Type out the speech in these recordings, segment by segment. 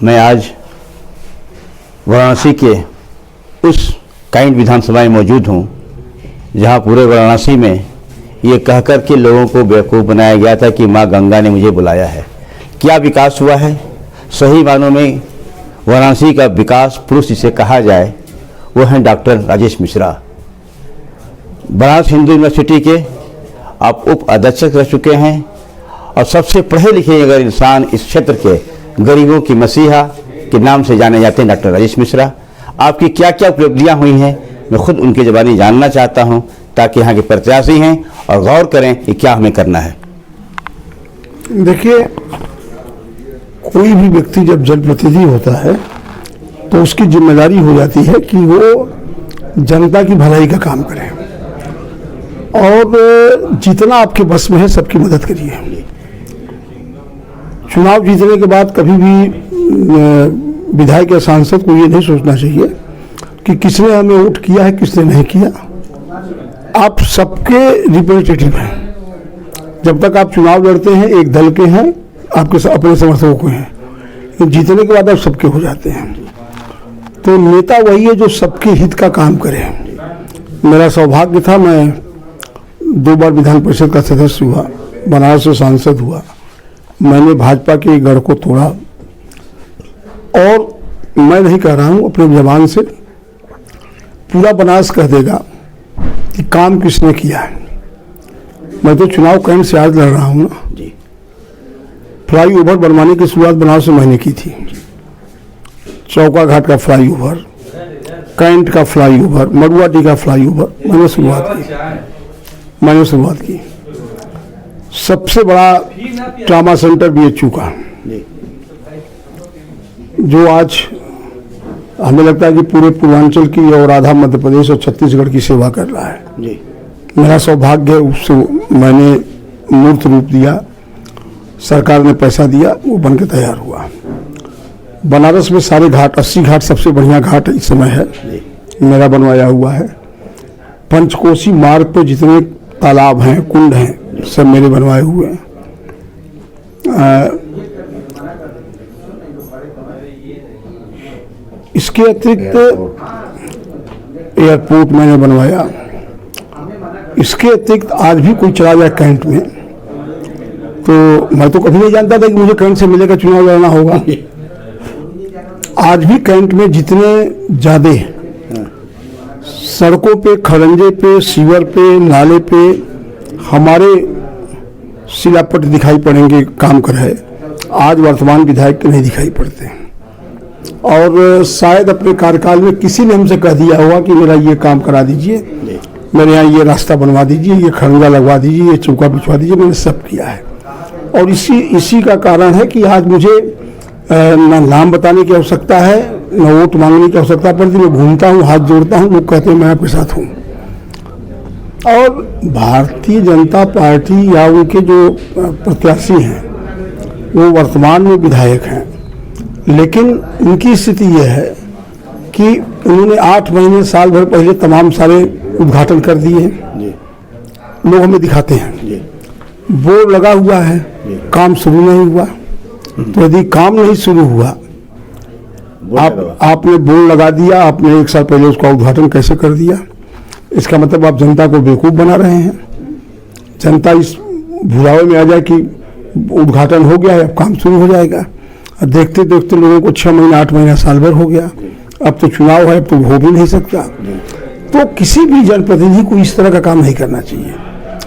मैं आज वाराणसी के उस कैंट विधानसभा में मौजूद हूँ जहाँ पूरे वाराणसी में ये कहकर के लोगों को बेवकूफ़ बनाया गया था कि माँ गंगा ने मुझे बुलाया है। क्या विकास हुआ है? सही मानों में वाराणसी का विकास पुरुष जिसे कहा जाए वो हैं डॉक्टर राजेश मिश्रा। बनारस हिंदू यूनिवर्सिटी के आप उप अध्यक्ष रह चुके हैं और सबसे पढ़े लिखे अगर इंसान इस क्षेत्र के गरीबों की मसीहा के नाम से जाने जाते हैं डॉक्टर राजेश मिश्रा। आपकी क्या क्या उपलब्धियां हुई हैं मैं खुद उनकी ज़बानी जानना चाहता हूं ताकि यहाँ के प्रत्याशी हैं और गौर करें कि क्या हमें करना है। देखिए, कोई भी व्यक्ति जब जनप्रतिनिधि होता है तो उसकी जिम्मेदारी हो जाती है कि वो जनता की भलाई का काम करे और जितना आपके बस में है सबकी मदद करिए। चुनाव जीतने के बाद कभी भी विधायक या सांसद को ये नहीं सोचना चाहिए कि किसने हमें वोट किया है किसने नहीं किया। आप सबके रिप्रेजेंटेटिव हैं। जब तक आप चुनाव लड़ते हैं एक दल के हैं, आपके अपने समर्थकों के हैं, तो जीतने के बाद आप सबके हो जाते हैं। तो नेता वही है जो सबके हित का काम करे। मेरा सौभाग्य था, मैं 2 बार विधान परिषद का सदस्य हुआ, बनारस से सांसद हुआ। मैंने भाजपा के गढ़ को तोड़ा और मैं नहीं कह रहा हूँ, अपने जबान से पूरा बनारस कह देगा कि काम किसने किया है। मैं तो चुनाव कैंट से आज लड़ रहा हूँ ना। फ्लाई ओवर बनवाने की शुरुआत बनारस से मैंने की थी। चौका घाट का फ्लाई ओवर, कैंट का फ्लाई ओवर, मडुआटी का फ्लाई ओवर मैंने शुरुआत की। सबसे बड़ा ट्रामा सेंटर BHU का, जो आज हमें लगता है कि पूरे पूर्वांचल की और आधा मध्य प्रदेश और छत्तीसगढ़ की सेवा कर रहा है। मेरा सौभाग्य है, उससे मैंने मूर्त रूप दिया, सरकार ने पैसा दिया, वो बन के तैयार हुआ। बनारस में सारे घाट, 80 घाट सबसे बढ़िया घाट इस समय है, मेरा बनवाया हुआ है। पंचकोशी मार्ग पे जितने तालाब हैं, कुंड हैं, सब मेरे बनवाए हुए हैं। इसके अतिरिक्त एयरपोर्ट मैंने बनवाया। इसके अतिरिक्त आज भी कोई चला जाए कैंट में तो मैं तो कभी नहीं जानता था कि मुझे कैंट से मिलेगा, चुनाव लड़ना होगा। आज भी कैंट में जितने ज्यादा सड़कों पे, खरंजे पे, सीवर पे, नाले पे हमारे शिलापट दिखाई पड़ेंगे काम कर है, आज वर्तमान विधायक के नहीं दिखाई पड़ते। और शायद अपने कार्यकाल में किसी ने हमसे कह दिया होगा कि मेरा ये काम करा दीजिए, मेरे यहाँ ये रास्ता बनवा दीजिए, ये खरंजा लगवा दीजिए, ये चौका बिछवा दीजिए। मैंने सब किया है और इसी का कारण है कि आज मुझे न नाम बताने की आवश्यकता है, न वोट मांगने की आवश्यकता पड़ती। मैं घूमता हूँ, हाथ जोड़ता हूँ, लोग कहते हैं मैं आपके साथ हूँ। और भारतीय जनता पार्टी या उनके जो प्रत्याशी हैं वो वर्तमान में विधायक हैं, लेकिन उनकी स्थिति यह है कि उन्होंने 8 महीने साल भर पहले तमाम सारे उद्घाटन कर दिए हैं। लोग हमें दिखाते हैं, बोर्ड लगा हुआ है, काम शुरू नहीं हुआ। तो यदि काम नहीं शुरू हुआ, आपने बोर्ड लगा दिया, आपने 1 साल पहले उसका उद्घाटन कैसे कर दिया, इसका मतलब आप जनता को बेवकूफ़ बना रहे हैं। जनता इस भुलावे में आ जाए कि उद्घाटन हो गया है, अब काम शुरू हो जाएगा। और देखते देखते लोगों को 6 महीना, 8 महीना, साल भर हो गया, अब तो चुनाव है, अब तो हो भी नहीं सकता। तो किसी भी जनप्रतिनिधि को इस तरह का काम नहीं करना चाहिए।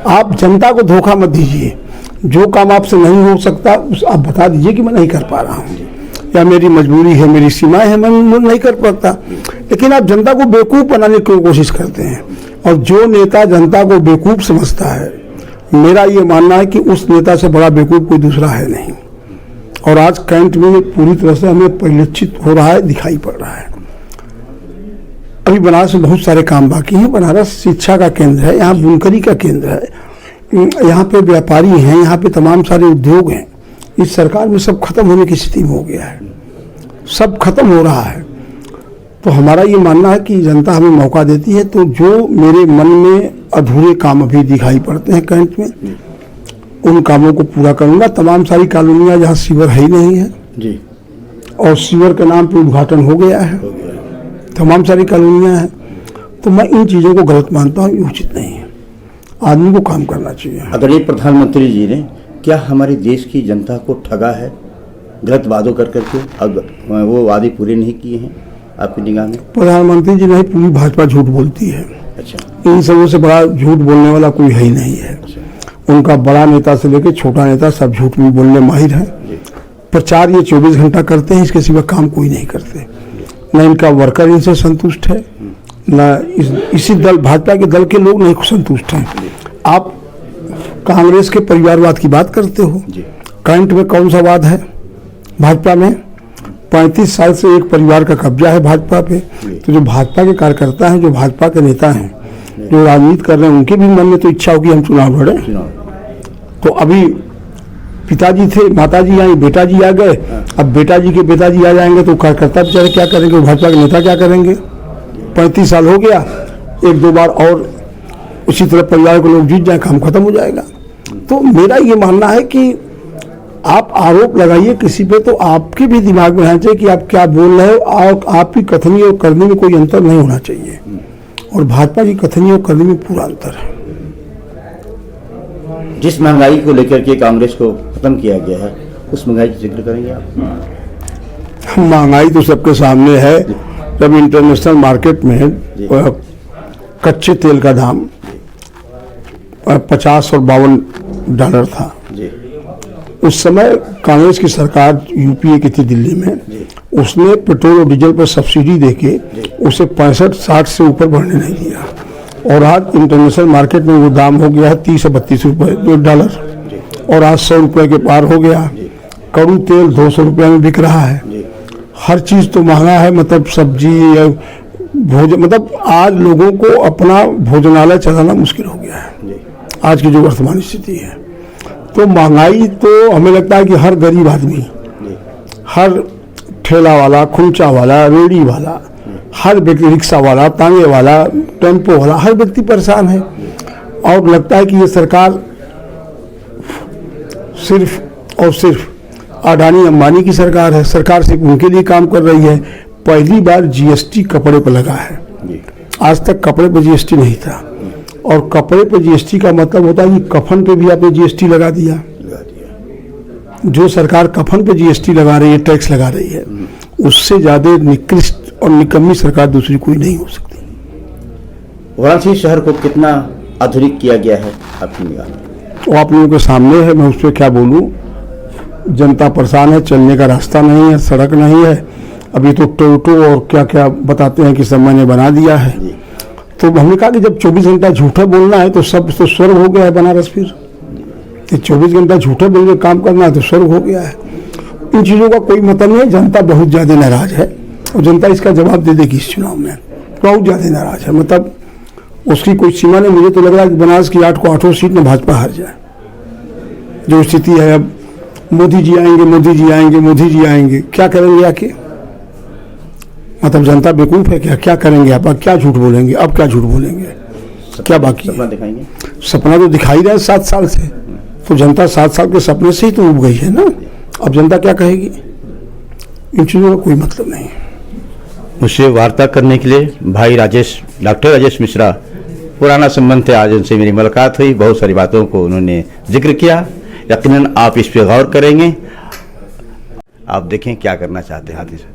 आप जनता को धोखा मत दीजिए। जो काम आपसे नहीं हो सकता उस आप बता दीजिए कि मैं नहीं कर पा रहा हूँ, या मेरी मजबूरी है, मेरी सीमाएं हैं, मैं नहीं कर पाता। लेकिन आप जनता को बेवकूफ़ बनाने की कोशिश करते हैं, और जो नेता जनता को बेवकूफ़ समझता है, मेरा ये मानना है कि उस नेता से बड़ा बेवकूफ़ कोई दूसरा है नहीं। और आज कैंट में पूरी तरह से हमें परिलक्षित हो रहा है, दिखाई पड़ रहा है। अभी बनारस में बहुत सारे काम बाकी हैं। बनारस शिक्षा का केंद्र है, यहाँ बुनकरी का केंद्र है, यहाँ पे व्यापारी हैं, यहाँ पे तमाम सारे उद्योग हैं। इस सरकार में सब खत्म होने की स्थिति में हो गया है, सब खत्म हो रहा है। तो हमारा ये मानना है कि जनता हमें मौका देती है। तो जो मेरे मन में अधूरे काम अभी दिखाई पड़ते हैं कैंट में, उन कामों को पूरा करूंगा। तमाम सारी कॉलोनियाँ जहाँ सीवर है ही नहीं है जी, और सीवर के नाम पे उद्घाटन हो गया है, तमाम सारी कॉलोनियाँ हैं, तो मैं इन चीज़ों को गलत मानता हूँ, ये उचित नहीं है। आदमी को काम करना चाहिए। आदरणीय प्रधानमंत्री जी ने क्या हमारे देश की जनता को ठगा है गलत वादों कर करके, अब वो वादे पूरे नहीं किए हैं आपकी निगाह में? प्रधानमंत्री जी नहीं, पूरी भाजपा झूठ बोलती है। अच्छा, इन सबों से बड़ा झूठ बोलने वाला कोई है ही नहीं है। उनका बड़ा नेता से लेकर छोटा नेता सब झूठ में बोलने माहिर है। प्रचार ये 24 घंटा करते हैं, इसके सिवा काम कोई नहीं करते। न इनका वर्कर इनसे संतुष्ट है, न इसी दल भाजपा के दल के लोग नहीं संतुष्ट हैं। आप कांग्रेस के परिवारवाद की बात करते हो, करंट में कौन सा वाद है भाजपा में? 35 साल से एक परिवार का कब्जा है भाजपा पे। तो जो भाजपा के कार्यकर्ता हैं, जो भाजपा के नेता हैं, जो राजनीति कर रहे हैं, उनके भी मन में तो इच्छा होगी हम चुनाव लड़े। तो अभी पिताजी थे, माताजी आई, बेटा जी आ गए, अब बेटा जी के पिताजी आ जाएंगे तो कार्यकर्ता बेचारे क्या करेंगे, भाजपा के नेता क्या करेंगे? 35 साल हो गया, 1-2 बार और उसी तरह परिवार के लोग जीत जाए, काम खत्म हो जाएगा। तो मेरा ये मानना है कि आप आरोप लगाइए किसी पे, तो आपके भी दिमाग में रहना चाहिए कि आप क्या बोल रहे हो, और आपकी कथनी और करनी में कोई अंतर नहीं होना चाहिए। और भाजपा की कथनी और करनी में पूरा अंतर है। जिस महंगाई को लेकर के कांग्रेस को खत्म किया गया है, उस महंगाई का जिक्र करेंगे आप? महंगाई तो सबके सामने है। जब इंटरनेशनल मार्केट में कच्चे तेल का दाम 50 और $52 था, उस समय कांग्रेस की सरकार यूपीए की थी दिल्ली में, उसने पेट्रोल और डीजल पर सब्सिडी देके उसे 65-60 से ऊपर बढ़ने नहीं दिया। और आज इंटरनेशनल मार्केट में वो दाम हो गया है 30 से 32 रुपये $1, और आज 100 रुपये के पार हो गया। कड़ू तेल 200 रुपये में बिक रहा है। हर चीज़ तो महंगा है, मतलब सब्जी या भोजन, मतलब आज लोगों को अपना भोजनालय चलाना मुश्किल हो गया है आज की जो वर्तमान स्थिति है। तो महंगाई तो हमें लगता है कि हर गरीब आदमी, हर ठेला वाला, खुंचा वाला, रेड़ी वाला, हर व्यक्ति, रिक्शा वाला, तांगे वाला, टेम्पो वाला, हर व्यक्ति परेशान है। और लगता है कि ये सरकार सिर्फ और सिर्फ अडानी अंबानी की सरकार है। सरकार सिर्फ उनके लिए काम कर रही है। पहली बार जीएसटी कपड़े पर लगा है, आज तक कपड़े पर जीएसटी नहीं था। और कपड़े पर जीएसटी का मतलब होता है कि कफन पे भी आपने जीएसटी लगा दिया। जो सरकार कफन पे जीएसटी लगा रही है, टैक्स लगा रही है, उससे ज्यादा निकृष्ट और निकम्मी सरकार दूसरी कोई नहीं हो सकती। वाराणसी शहर को कितना आधुनिक किया गया है आपकी निगाह में? वो आप लोगों के सामने है, मैं उस पर क्या बोलूँ। जनता परेशान है, चलने का रास्ता नहीं है, सड़क नहीं है। अभी तो टोटो और क्या क्या बताते हैं कि सब मैंने बना दिया है। तो हमने कहा कि जब 24 घंटा झूठा बोलना है तो सब तो स्वर्ग हो गया है बनारस। फिर 24 घंटा झूठे बोल के काम करना है तो स्वर्ग हो गया है। इन चीज़ों का कोई मतलब नहीं है। जनता बहुत ज़्यादा नाराज है और जनता इसका जवाब दे देगी इस चुनाव में। बहुत ज़्यादा नाराज है, मतलब उसकी कोई सीमा नहीं। मुझे तो लग रहा है कि बनारस की 8 को 8 सीट में भाजपा हार जाए। जो स्थिति है, अब मोदी जी आएंगे, मोदी जी आएंगे, मोदी जी आएंगे, क्या करेंगे आके? मतलब जनता बेवकूफ़ है क्या? क्या करेंगे आप? क्या झूठ बोलेंगे? अब क्या झूठ बोलेंगे? क्या बाकी सपना दिखाएंगे? सपना तो दिखाई रहा है 7 साल से। तो जनता 7 साल के सपने से ही तो उब गई है ना। अब जनता क्या कहेगी? इन चीज़ों का कोई मतलब नहीं। मुझसे वार्ता करने के लिए भाई डॉक्टर राजेश मिश्रा, पुराना संबंध थे, आज उनसे मेरी मुलाकात हुई। बहुत सारी बातों को उन्होंने जिक्र किया। यकीनन आप इस पर गौर करेंगे। आप देखें क्या करना चाहते हैं हाथी से।